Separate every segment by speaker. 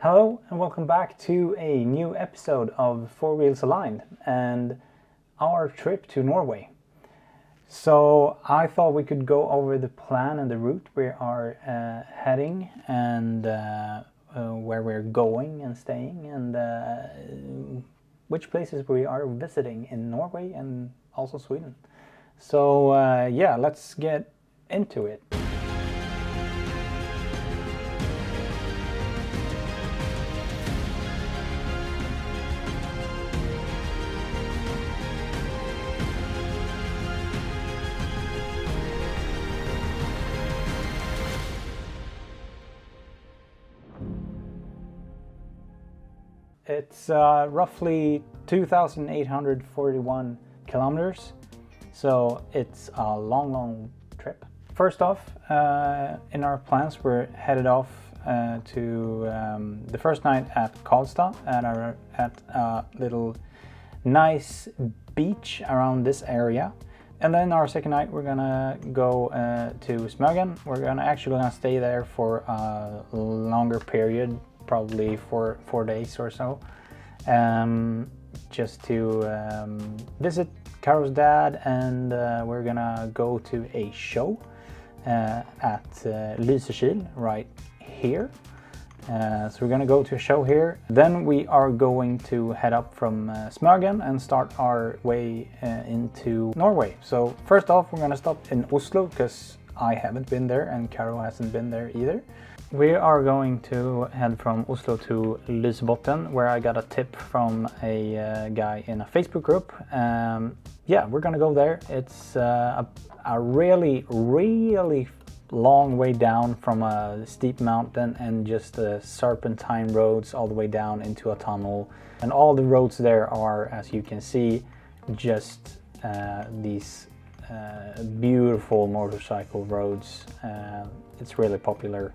Speaker 1: Hello and welcome back to a new episode of Four Wheels Aligned and our trip to Norway. So I thought we could go over the plan and the route we are heading and where we're going and staying and which places we are visiting in Norway and also Sweden. So yeah, let's get into it. It's roughly 2,841 kilometers, so it's a long trip. First off, in our plans, we're headed off to the first night at Karlstad at a little nice beach around this area. And then our second night, we're gonna go to Smögen. We're gonna stay there for a longer period, probably for 4 days or so, just to visit Caro's dad, and we're gonna go to a show at Lysekil right here. So we're gonna go to a show here. Then we are going to head up from Smögen and start our way into Norway. So first off, we're gonna stop in Oslo because I haven't been there and Caro hasn't been there either. We are going to head from Oslo to Lysebotn, where I got a tip from a guy in a Facebook group. Yeah, we're gonna go there. It's a really long way down from a steep mountain and just serpentine roads all the way down into a tunnel. And all the roads there are, as you can see, just these beautiful motorcycle roads. It's really popular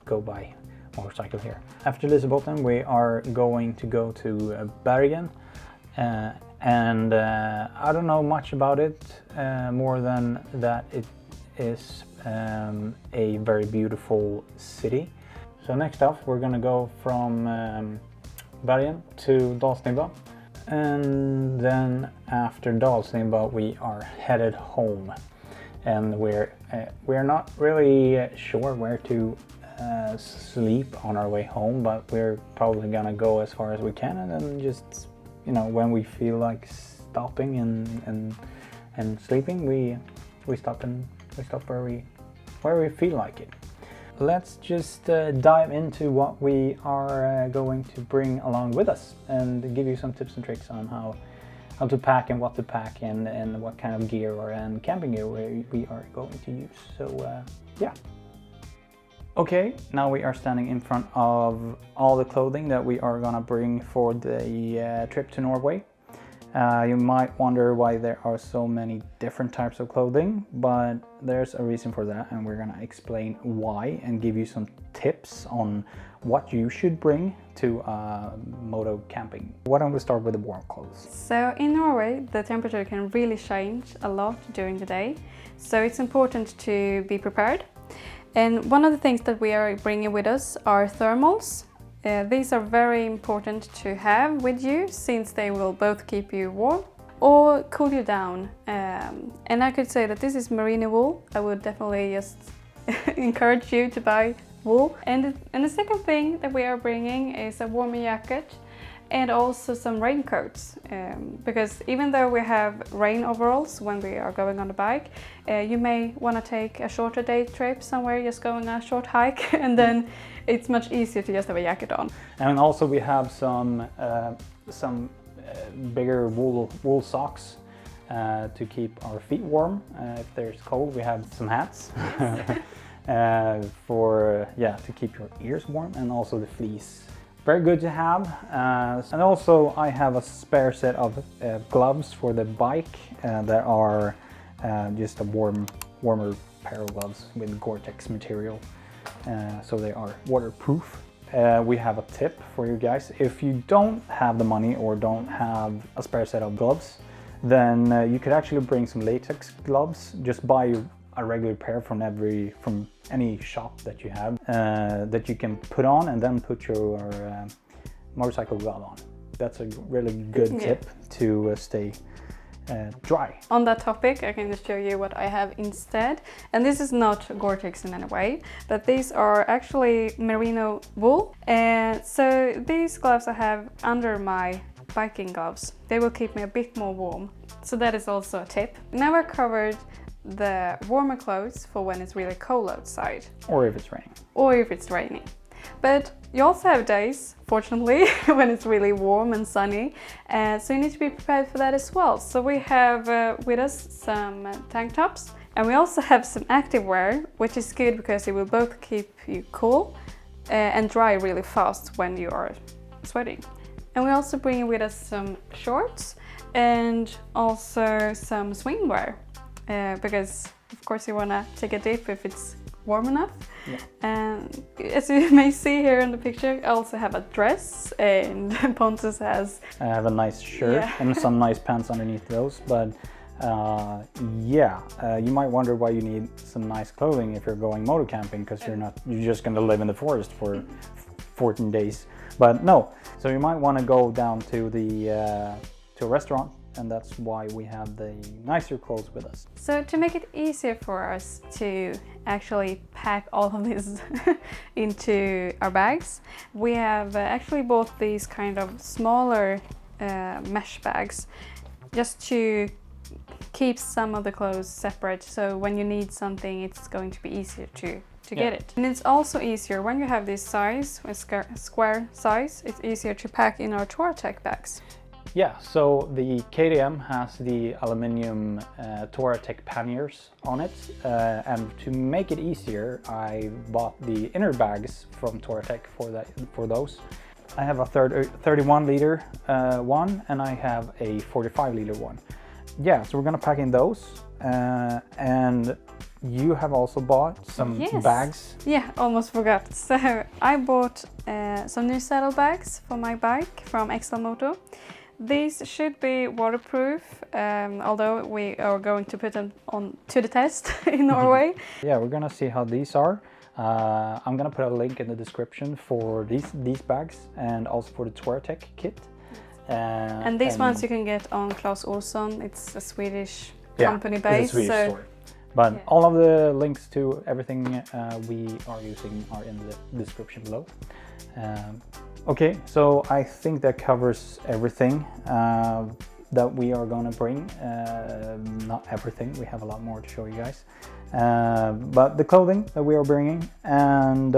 Speaker 1: go by motorcycle here. After Lysebotn, we are going to go to Bergen, and I don't know much about it more than that it is a very beautiful city. So next up, we're gonna go from Bergen to Dalsnibba, and then after Dalsnibba we are headed home, and we're not really sure where to sleep on our way home, but we're probably gonna go as far as we can, and then just, you know, when we feel like stopping and sleeping, we stop where we feel like it. Let's just dive into what we are going to bring along with us and give you some tips and tricks on how to pack and what to pack and what kind of gear and camping gear we are going to use. So yeah. Okay, now we are standing in front of all the clothing that we are gonna bring for the trip to Norway. You might wonder why there are so many different types of clothing, but there's a reason for that, and we're gonna explain why and give you some tips on what you should bring to moto camping. Why don't we start with the warm clothes?
Speaker 2: So in Norway, the temperature can really change a lot during the day, so it's important to be prepared. And one of the things that we are bringing with us are thermals. These are very important to have with you, since they will both keep you warm or cool you down. And I could say that this is merino wool. I would definitely just encourage you to buy wool. And the second thing that we are bringing is a warmer jacket and also some raincoats, because even though we have rain overalls when we are going on the bike, you may want to take a shorter day trip somewhere, just going a short hike, and then it's much easier to just have a jacket on.
Speaker 1: And also we have some bigger wool socks to keep our feet warm. If there's cold, we have some hats to keep your ears warm, and also the fleece. Very good to have. And also I have a spare set of gloves for the bike. There are just a warmer pair of gloves with Gore-Tex material, so they are waterproof. We have a tip for you guys. If you don't have the money or don't have a spare set of gloves, then you could actually bring some latex gloves. Just buy a regular pair from any shop that you have that you can put on and then put your motorcycle glove on. That's a really good tip to stay dry.
Speaker 2: On that topic, I can just show you what I have instead. And this is not Gore-Tex in any way, but these are actually merino wool. And so these gloves I have under my biking gloves. They will keep me a bit more warm. So that is also a tip. Never covered the warmer clothes for when it's really cold outside.
Speaker 1: Or if it's raining.
Speaker 2: Or if it's raining. But you also have days, fortunately, when it's really warm and sunny, so you need to be prepared for that as well. So we have with us some tank tops, and we also have some active wear, which is good because it will both keep you cool and dry really fast when you are sweating. And we also bring with us some shorts and also some swimwear, because of course you want to take a dip if it's warm enough. Yeah. And as you may see here in the picture, I also have a dress, and Pontus has...
Speaker 1: I have a nice shirt and some nice pants underneath those, but you might wonder why you need some nice clothing if you're going motor camping, because you're just going to live in the forest for 14 days. But no, so you might want to go down to a restaurant, and that's why we have the nicer clothes with us.
Speaker 2: So to make it easier for us to actually pack all of this into our bags, we have actually bought these kind of smaller mesh bags just to keep some of the clothes separate, so when you need something it's going to be easier to get it. And it's also easier when you have this size, a square size, it's easier to pack in our Touratech bags.
Speaker 1: Yeah, so the KTM has the aluminium Touratech panniers on it, and to make it easier I bought the inner bags from Touratech for those. I have a 31 liter one, and I have a 45 liter one. Yeah, so we're gonna pack in those, and you have also bought some bags.
Speaker 2: Yeah, almost forgot. So I bought some new saddle bags for my bike from Excel Moto. These should be waterproof, although we are going to put them on to the test in Norway.
Speaker 1: Yeah, we're gonna see how these are. I'm gonna put a link in the description for these bags and also for the Touratech kit.
Speaker 2: And these ones you can get on Clas Ohlson. It's a Swedish company base.
Speaker 1: It's a Swedish store. But all of the links to everything we are using are in the description below. Okay, so I think that covers everything that we are gonna bring. Not everything, we have a lot more to show you guys. But the clothing that we are bringing. And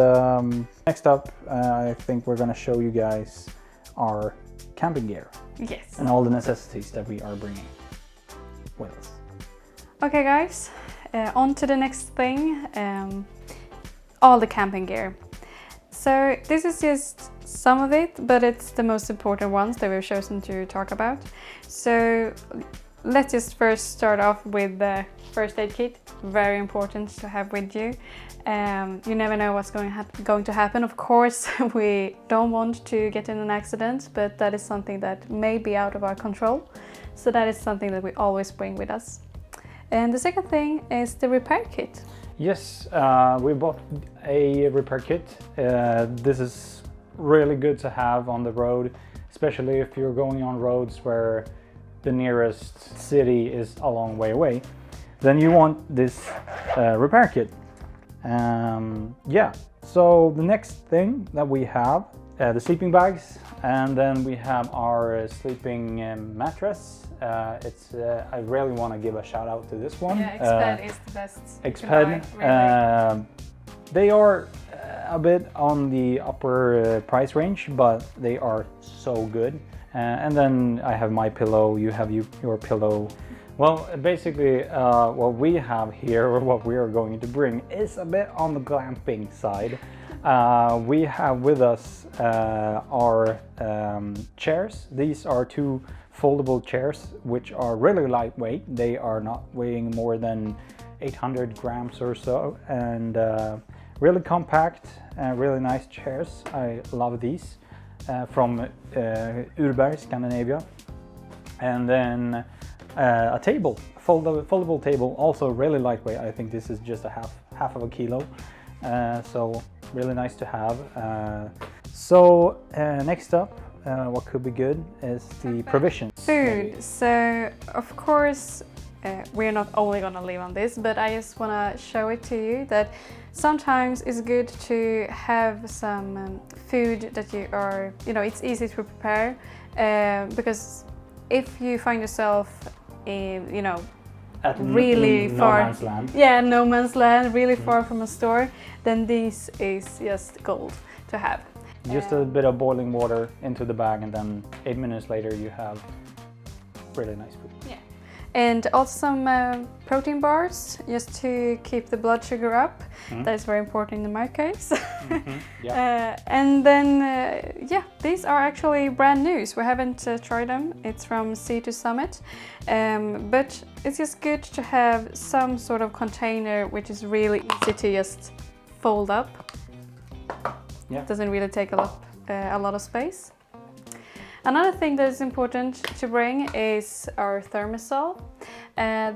Speaker 1: next up, I think we're gonna show you guys our camping gear.
Speaker 2: Yes.
Speaker 1: And all the necessities that we are bringing with us.
Speaker 2: Okay guys, on to the next thing, all the camping gear. So this is just some of it, but it's the most important ones that we've chosen to talk about. So let's just first start off with the first aid kit. Very important to have with you. You never know what's going to happen. Of course, we don't want to get in an accident, but that is something that may be out of our control. So that is something that we always bring with us. And the second thing is the repair kit.
Speaker 1: Yes, we bought a repair kit. This is really good to have on the road, especially if you're going on roads where the nearest city is a long way away. Then you want this repair kit. Yeah, so the next thing that we have, the sleeping bags, and then we have our sleeping mattress. I really want to give a shout out to this one.
Speaker 2: Yeah, Exped is the best.
Speaker 1: Exped. Really. They are a bit on the upper price range, but they are so good. And then I have my pillow. You have your pillow. Well, basically, what we have here, or what we are going to bring, is a bit on the glamping side. We have with us our chairs. These are two foldable chairs, which are really lightweight. They are not weighing more than 800 grams or so, and really compact and really nice chairs. I love these from Urberg, Scandinavia. And then a table, foldable table, also really lightweight. I think this is just a half of a kilo, so really nice to have. Next up, what could be good is the provisions.
Speaker 2: Food. So of course we're not only gonna live on this, but I just wanna show it to you that sometimes it's good to have some food that it's easy to prepare, because if you find yourself
Speaker 1: At
Speaker 2: really far,
Speaker 1: no man's land.
Speaker 2: yeah, no man's land, really far from a store, then this is just gold to have.
Speaker 1: Just a bit of boiling water into the bag, and then 8 minutes later you have really nice food.
Speaker 2: Yeah. And also some protein bars, just to keep the blood sugar up. That is very important in my case.
Speaker 1: Yeah.
Speaker 2: And then, these are actually brand new. So we haven't tried them. It's from Sea to Summit. But it's just good to have some sort of container which is really easy to just fold up.
Speaker 1: Yeah.
Speaker 2: Doesn't really take a lot of space. Another thing that is important to bring is our thermosol.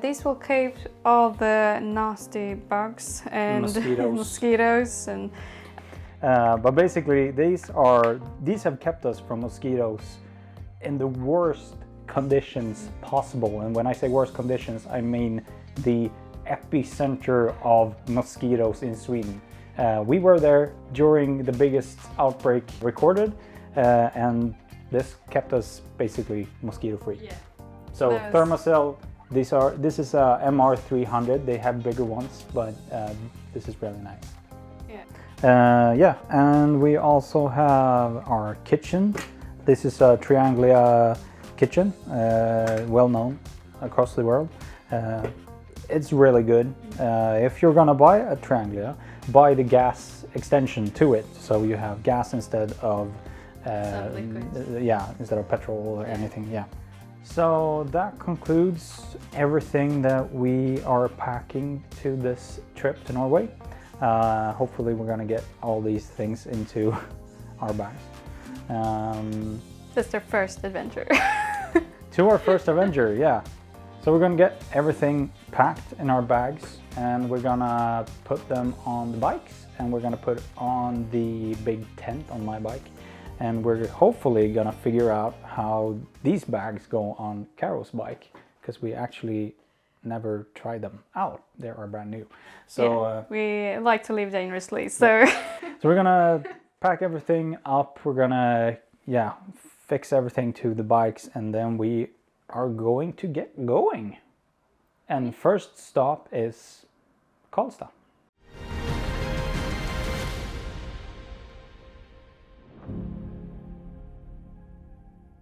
Speaker 2: This will keep all the nasty bugs and mosquitoes and.
Speaker 1: But basically, these have kept us from mosquitoes in the worst conditions possible. And when I say worst conditions, I mean the epicenter of mosquitoes in Sweden. We were there during the biggest outbreak recorded, and this kept us basically mosquito free. Yeah. So Thermacell, this is a MR300. They have bigger ones, but this is really nice. Yeah. And we also have our kitchen. This is a Trianglia kitchen, well known across the world. It's really good. If you're gonna buy a Trianglia, buy the gas extension to it, so you have gas instead of instead of petrol or anything. Yeah. So that concludes everything that we are packing to this trip to Norway. Hopefully we're gonna get all these things into our bags.
Speaker 2: That's our first adventure.
Speaker 1: To our first adventure, yeah. So we're gonna get everything packed in our bags, and we're gonna put them on the bikes, and we're gonna put on the big tent on my bike, and we're hopefully gonna figure out how these bags go on Caro's bike, because we actually never tried them out. They are brand new. So
Speaker 2: we like to live dangerously, so
Speaker 1: so we're gonna pack everything up. We're gonna fix everything to the bikes, and then we are going to get going. And first stop is Karlstad.